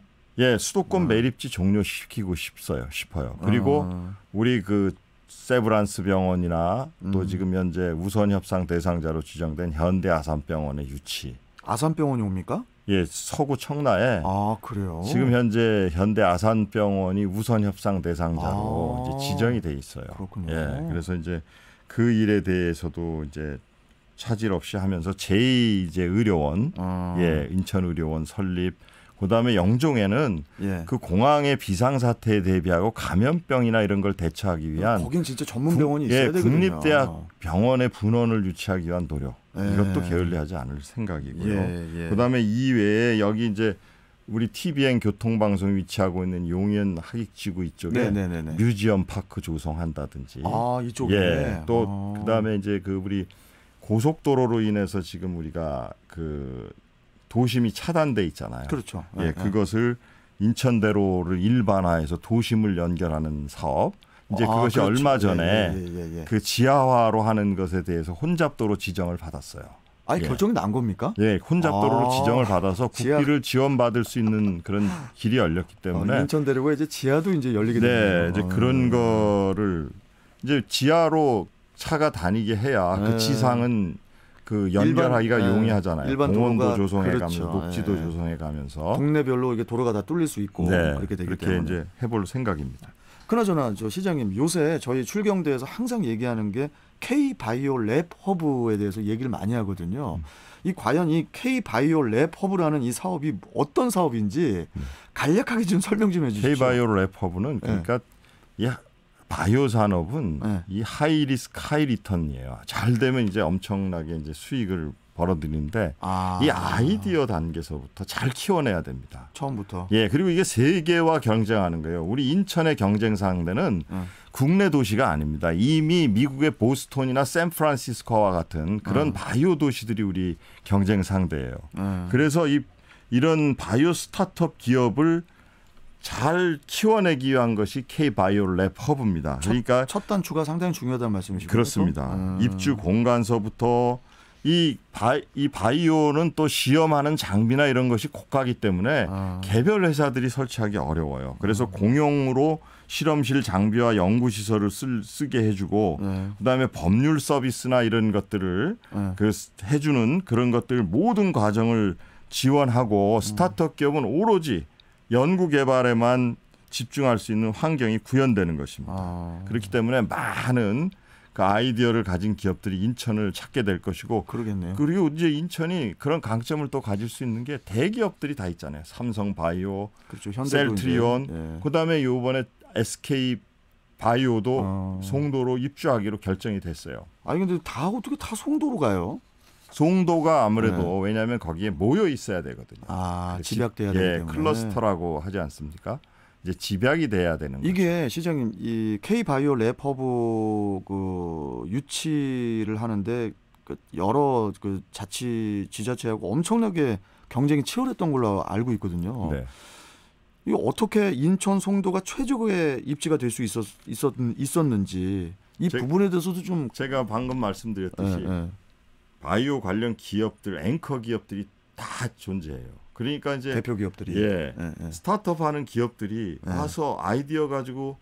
수도권 매립지 종료시키고 싶어요. 그리고 우리 그 세브란스 병원이나 또 지금 현재 우선협상 대상자로 지정된 현대 아산병원의 유치. 아산병원이 옵니까? 서구 청라에 그래요? 지금 현재 현대 아산병원이 우선 협상 대상자로 이제 지정이 돼 있어요. 그렇군요. 그래서 이제 그 일에 대해서도 이제 차질 없이 하면서 제2 이제 의료원, 인천 의료원 설립, 그다음에 영종에는 예. 그 공항의 비상사태에 대비하고 감염병이나 이런 걸 대처하기 위한 거긴 진짜 전문 병원이 있어야 되거든요. 국립대학 병원의 분원을 유치하기 위한 노력. 예. 이것도 게을리하지 않을 생각이고요. 예. 그다음에 이외에 여기 이제 우리 TVN 교통방송이 위치하고 있는 용인 하익지구 이쪽에 뮤지엄 파크 조성한다든지. 아, 이쪽에. 예. 또 그다음에 이제 그 우리 고속도로로 인해서 지금 우리가 그 도심이 차단돼 있잖아요. 그렇죠. 예, 그것을 인천대로를 일반화해서 도심을 연결하는 사업. 이제 그것이 그렇죠. 얼마 전에 그 지하화로 하는 것에 대해서 혼잡도로 지정을 받았어요. 아니 결정이 난 겁니까? 예, 혼잡도로로 지정을 받아서 국비를 지원받을 수 있는 그런 길이 열렸기 때문에 인천대로가 이제 지하도 이제 열리게 네, 되네요. 이제 그런 거를 이제 지하로 차가 다니게 해야 그 지상은 그 연결하기가 용이하잖아요. 일반 공원도 조성해가면서 그렇죠. 녹지도 조성해가면서 동네별로 이게 도로가 다 뚫릴 수 있고 그렇게 되기 그렇게 때문에 이제 해볼 생각입니다. 그나저나 저 시장님 요새 저희 출경대에서 항상 얘기하는 게 K-바이오 랩 허브에 대해서 얘기를 많이 하거든요. 이 과연 이 K-바이오 랩 허브라는 이 사업이 어떤 사업인지 간략하게 좀 설명 좀 해주시죠. K-바이오 랩 허브는 그러니까 이 바이오 산업은 이 하이 리스크 하이 리턴이에요. 잘 되면 이제 엄청나게 이제 수익을 벌어들이는데 이 아이디어 단계에서부터 잘 키워내야 됩니다. 처음부터. 예, 그리고 이게 세계와 경쟁하는 거예요. 우리 인천의 경쟁 상대는 국내 도시가 아닙니다. 이미 미국의 보스턴이나 샌프란시스코와 같은 그런 바이오 도시들이 우리 경쟁 상대예요. 그래서 이런 바이오 스타트업 기업을 잘 키워내기 위한 것이 K-바이오 랩 허브입니다. 그러니까 첫 단추가 상당히 중요하다는 말씀이시죠? 그렇습니다. 입주 공간서부터 이 바이오는 또 시험하는 장비나 이런 것이 고가기 때문에 개별 회사들이 설치하기 어려워요. 그래서 공용으로 실험실 장비와 연구시설을 쓰게 해주고 그다음에 법률 서비스나 이런 것들을 해주는 그런 것들 모든 과정을 지원하고 스타트업 기업은 오로지 연구 개발에만 집중할 수 있는 환경이 구현되는 것입니다. 그렇기 때문에 많은 그 아이디어를 가진 기업들이 인천을 찾게 될 것이고 그러겠네요. 그리고 이제 인천이 그런 강점을 또 가질 수 있는 게 대기업들이 다 있잖아요. 삼성바이오, 그렇죠. 셀트리온, 그다음에 이번에 SK 바이오도 송도로 입주하기로 결정이 됐어요. 아니 근데 다 어떻게 다 송도로 가요? 송도가 아무래도 왜냐하면 거기에 모여 있어야 되거든요. 집약돼야 되기 때문에. 클러스터라고 하지 않습니까? 이제 집약이 돼야 되는 거죠. 이게 시장님 이 K-바이오 랩 허브 그 유치를 하는데 그 여러 그 지자체하고 엄청나게 경쟁이 치열했던 걸로 알고 있거든요. 네. 이거 어떻게 인천 송도가 최적의 입지가 될 수 있었는지 이 부분에 대해서도 좀 제가 방금 말씀드렸듯이 바이오 관련 기업들 앵커 기업들이 다 존재해요. 그러니까 이제 대표 기업들이 스타트업 하는 기업들이 와서 아이디어 가지고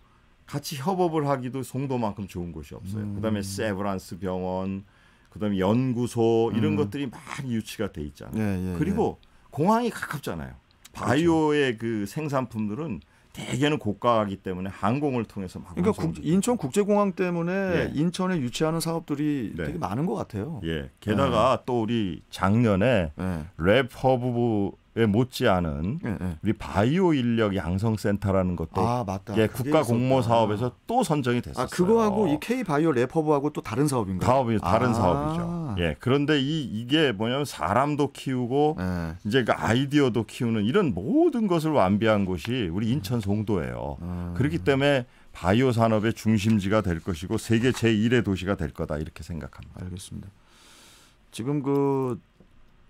같이 협업을 하기도 송도만큼 좋은 곳이 없어요. 그다음에 세브란스 병원, 그다음에 연구소 이런 것들이 많이 유치가 돼 있잖아요. 그리고 공항이 가깝잖아요. 바이오의 그 생산품들은 대개는 고가이기 때문에 항공을 통해서 막. 그러니까 인천 국제공항 때문에 인천에 유치하는 사업들이 되게 많은 것 같아요. 예. 게다가 또 우리 작년에 랩 허브에 못지않은 우리 바이오 인력 양성센터라는 것도 맞다. 국가 공모 사업에서 또 선정이 됐었어요. 그거하고 이 K 바이오 랩 허브하고 또 다른 사업인가요? 다른 사업이죠. 예. 그런데 이게 뭐냐면 사람도 키우고 이제 그 아이디어도 키우는 이런 모든 것을 완비한 곳이 우리 인천 송도예요. 그렇기 때문에 바이오 산업의 중심지가 될 것이고 세계 제1의 도시가 될 거다 이렇게 생각합니다. 알겠습니다. 지금 그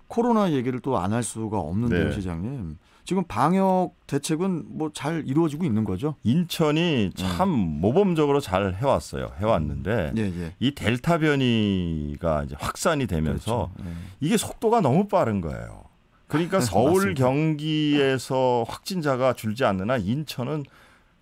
코로나 얘기를 또 안 할 수가 없는데요, 시장님. 지금 방역 대책은 뭐 잘 이루어지고 있는 거죠? 인천이 참 모범적으로 잘 해왔는데 이 델타 변이가 이제 확산이 되면서 이게 속도가 너무 빠른 거예요. 그러니까 서울, 경기에서 확진자가 줄지 않는 한 인천은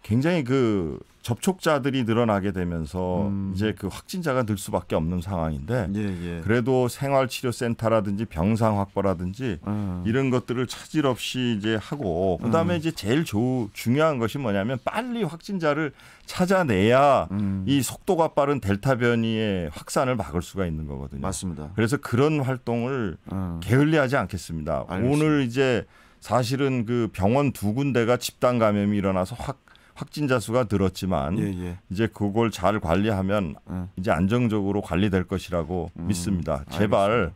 굉장히 그 접촉자들이 늘어나게 되면서 이제 그 확진자가 늘 수밖에 없는 상황인데 그래도 생활치료센터라든지 병상 확보라든지 이런 것들을 차질 없이 이제 하고 그다음에 이제 제일 중요한 것이 뭐냐면 빨리 확진자를 찾아내야 이 속도가 빠른 델타 변이의 확산을 막을 수가 있는 거거든요. 맞습니다. 그래서 그런 활동을 게을리하지 않겠습니다. 알겠습니다. 오늘 이제 사실은 그 병원 2군데가 집단 감염이 일어나서 확진자 수가 늘었지만 이제 그걸 잘 관리하면 이제 안정적으로 관리될 것이라고 믿습니다. 제발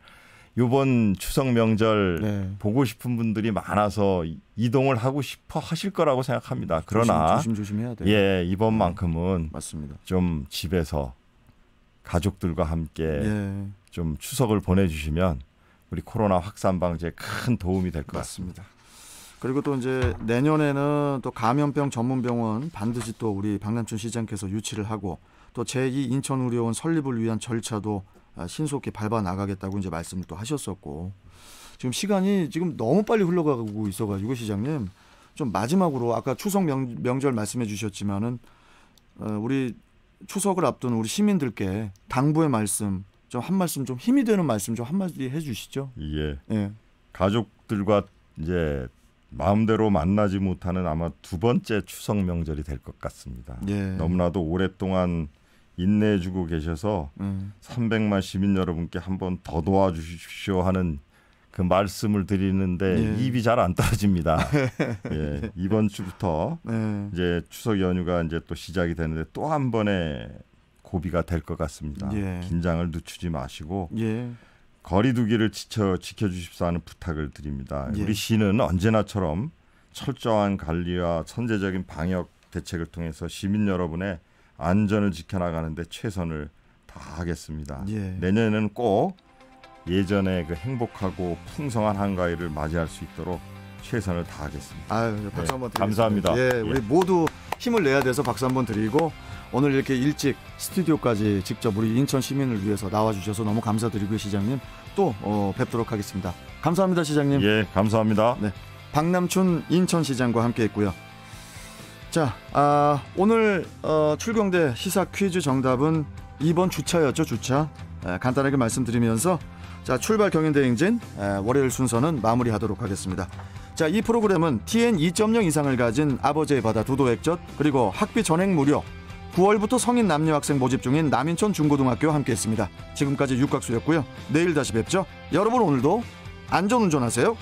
이번 추석 명절 보고 싶은 분들이 많아서 이동을 하고 싶어 하실 거라고 생각합니다. 그러나 조심해야 돼요. 예, 이번만큼은 맞습니다. 좀 집에서 가족들과 함께 좀 추석을 보내주시면 우리 코로나 확산 방지에 큰 도움이 될 것 같습니다. 그리고 또 이제 내년에는 또 감염병 전문병원 반드시 또 우리 박남춘 시장께서 유치를 하고 또 제2 인천의료원 설립을 위한 절차도 신속히 밟아 나가겠다고 이제 말씀을 또 하셨었고 지금 시간이 지금 너무 빨리 흘러가고 있어가지고 시장님 좀 마지막으로 아까 추석 명절 말씀해 주셨지만은 우리 추석을 앞둔 우리 시민들께 당부의 말씀 좀 한 말씀 좀 힘이 되는 말씀 좀 한마디 해주시죠. 예. 가족들과 이제 마음대로 만나지 못하는 아마 2번째 추석 명절이 될 것 같습니다. 너무나도 오랫동안 인내해주고 계셔서 300만 시민 여러분께 한번 더 도와주십시오 하는 그 말씀을 드리는데 입이 잘 안 떨어집니다. 예, 이번 주부터 이제 추석 연휴가 이제 또 시작이 되는데 또 한 번의 고비가 될 것 같습니다. 긴장을 늦추지 마시고 거리두기를 지켜주십사 하는 부탁을 드립니다. 우리 시는 언제나처럼 철저한 관리와 선제적인 방역 대책을 통해서 시민 여러분의 안전을 지켜나가는데 최선을 다하겠습니다. 내년에는 꼭 예전에 그 행복하고 풍성한 한가위를 맞이할 수 있도록 최선을 다하겠습니다. 아유, 박수 한번 드리겠습니다. 감사합니다. 우리 모두 힘을 내야 돼서 박수 한번 드리고 오늘 이렇게 일찍 스튜디오까지 직접 우리 인천 시민을 위해서 나와주셔서 너무 감사드리고 시장님 또 뵙도록 하겠습니다. 감사합니다, 시장님. 예, 감사합니다. 네, 박남춘 인천시장과 함께했고요. 자, 오늘 출경대 시사 퀴즈 정답은 2번 주차였죠, 주차. 간단하게 말씀드리면서 자, 출발 경연대행진 월요일 순서는 마무리하도록 하겠습니다. 자, 이 프로그램은 TN 2.0 이상을 가진 아버지의 바다 두도액젓 그리고 학비 전액 무료 9월부터 성인 남녀 학생 모집 중인 남인천 중고등학교와 함께했습니다. 지금까지 육각수였고요. 내일 다시 뵙죠. 여러분 오늘도 안전운전하세요.